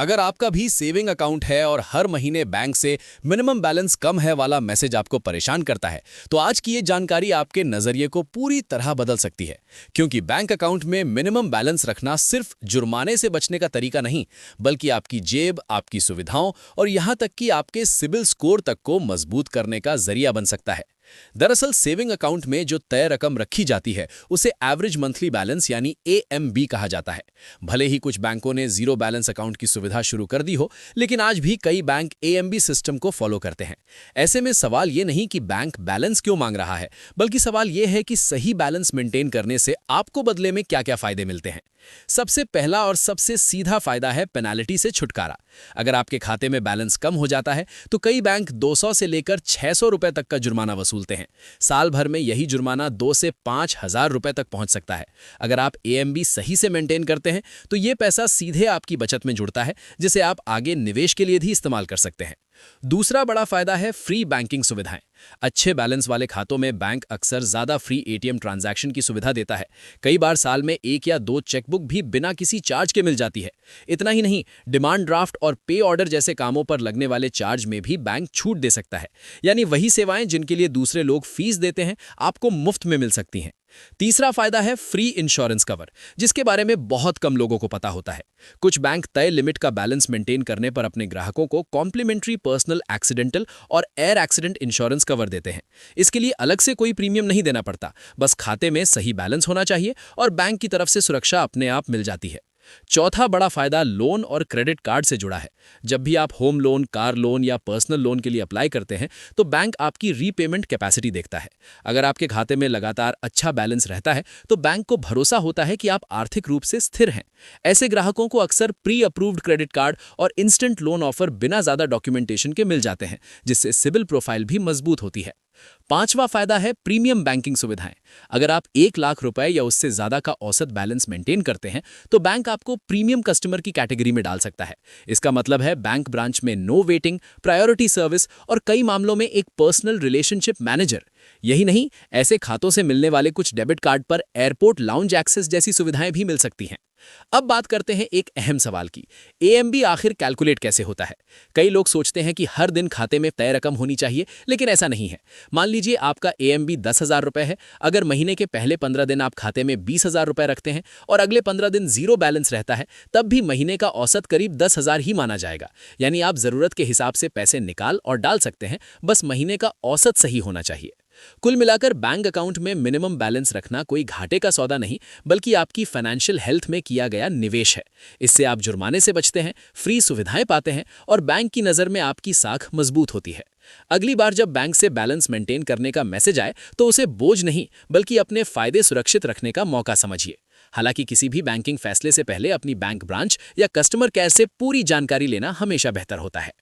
अगर आपका भी सेविंग अकाउंट है और हर महीने बैंक से मिनिमम बैलेंस कम है वाला मैसेज आपको परेशान करता है, तो आज की ये जानकारी आपके नजरिए को पूरी तरह बदल सकती है। क्योंकि बैंक अकाउंट में मिनिमम बैलेंस रखना सिर्फ जुर्माने से बचने का तरीका नहीं, बल्कि आपकी जेब, आपकी सुविधाओं और यहां तक कि आपके सिबिल स्कोर तक को मजबूत करने का जरिया बन सकता है। दरअसल सेविंग अकाउंट में जो तय रकम रखी जाती है उसे एवरेज मंथली बैलेंस यानी एएमबी कहा जाता है। भले ही कुछ बैंकों ने जीरो बैलेंस अकाउंट की सुविधा शुरू कर दी हो, लेकिन आज भी कई बैंक एएमबी सिस्टम को फॉलो करते हैं। ऐसे में सवाल ये नहीं कि बैंक बैलेंस क्यों मांग रहा है, बल्कि सवाल ये है कि सही बैलेंस मेंटेन करने से आपको बदले में क्या क्या फायदे मिलते हैं। सबसे पहला और सबसे सीधा फायदा है पेनाल्टी से छुटकारा। अगर आपके खाते में बैलेंस कम हो जाता है तो कई बैंक 200 से लेकर 600 रुपए तक का जुर्माना वसूलते हैं। साल भर में यही जुर्माना 2 से 5,000 रुपए तक पहुंच सकता है। अगर आप एएमबी सही से मेंटेन करते हैं तो ये पैसा सीधे आपकी बचत में जुड़ता है, जिसे आप आगे निवेश के लिए भी इस्तेमाल कर सकते हैं। दूसरा बड़ा फायदा है फ्री बैंकिंग सुविधाएं। अच्छे बैलेंस वाले खातों में बैंक अक्सर ज्यादा फ्री एटीएम ट्रांजैक्शन की सुविधा देता है। कई बार साल में 1 या 2 चेकबुक भी बिना किसी चार्ज के मिल जाती है। इतना ही नहीं, डिमांड ड्राफ्ट और पे ऑर्डर जैसे कामों पर लगने वाले चार्ज में भी बैंक छूट दे सकता है। यानी वही सेवाएं जिनके लिए दूसरे लोग फीस देते हैं, आपको मुफ्त में मिल सकती हैं। तीसरा फायदा है फ्री इंश्योरेंस कवर, जिसके बारे में बहुत कम लोगों को पता होता है। कुछ बैंक तय लिमिट का बैलेंस मेंटेन करने पर अपने ग्राहकों को कॉम्प्लीमेंट्री पर्सनल एक्सीडेंटल और एयर एक्सीडेंट इंश्योरेंस कवर देते हैं। इसके लिए अलग से कोई प्रीमियम नहीं देना पड़ता, बस खाते में सही बैलेंस होना चाहिए और बैंक की तरफ से सुरक्षा अपने आप मिल जाती है। चौथा बड़ा फायदा लोन और क्रेडिट कार्ड से जुड़ा है। जब भी आप होम लोन, कार लोन या पर्सनल लोन के लिए अप्लाई करते हैं तो बैंक आपकी रीपेमेंट कैपेसिटी देखता है। अगर आपके खाते में लगातार अच्छा बैलेंस रहता है तो बैंक को भरोसा होता है कि आप आर्थिक रूप से स्थिर हैं। ऐसे ग्राहकों को अक्सर प्री अप्रूव्ड क्रेडिट कार्ड और इंस्टेंट लोन ऑफर बिना ज्यादा डॉक्यूमेंटेशन के मिल जाते हैं, जिससे सिबिल प्रोफाइल भी मजबूत होती है। पांचवा फायदा है प्रीमियम बैंकिंग सुविधाएं। अगर आप 1 लाख रुपए या उससे ज्यादा का औसत बैलेंस मेंटेन करते हैं तो बैंक आपको प्रीमियम कस्टमर की कैटेगरी में डाल सकता है। इसका मतलब है बैंक ब्रांच में नो वेटिंग, प्रायोरिटी सर्विस और कई मामलों में एक पर्सनल रिलेशनशिप मैनेजर। यही नहीं, ऐसे खातों से मिलने वाले कुछ डेबिट कार्ड पर एयरपोर्ट लाउंज एक्सेस जैसी सुविधाएं भी मिल सकती हैं। अब बात करते हैं एक अहम सवाल की, एएमबी आखिर कैलकुलेट कैसे होता है। कई लोग सोचते हैं कि हर दिन खाते में तय रकम होनी चाहिए, लेकिन ऐसा नहीं है। मान लीजिए आपका एएमबी 10,000 रुपए है। अगर महीने के पहले 15 दिन आप खाते में 20,000 रुपए रखते हैं और अगले 15 दिन जीरो बैलेंस रहता है, तब भी महीने का औसत करीब 10,000 ही माना जाएगा। यानी आप जरूरत के हिसाब से पैसे निकाल और डाल सकते हैं, बस महीने का औसत सही होना चाहिए। कुल मिलाकर बैंक अकाउंट में मिनिमम बैलेंस रखना कोई घाटे का सौदा नहीं, बल्कि आपकी फाइनेंशियल हेल्थ में किया गया निवेश है। इससे आप जुर्माने से बचते हैं, फ्री सुविधाएं पाते हैं और बैंक की नज़र में आपकी साख मजबूत होती है। अगली बार जब बैंक से बैलेंस मेंटेन करने का मैसेज आए तो उसे बोझ नहीं, बल्कि अपने फायदे सुरक्षित रखने का मौका समझिए। हालांकि किसी भी बैंकिंग फैसले से पहले अपनी बैंक ब्रांच या कस्टमर केयर से पूरी जानकारी लेना हमेशा बेहतर होता है।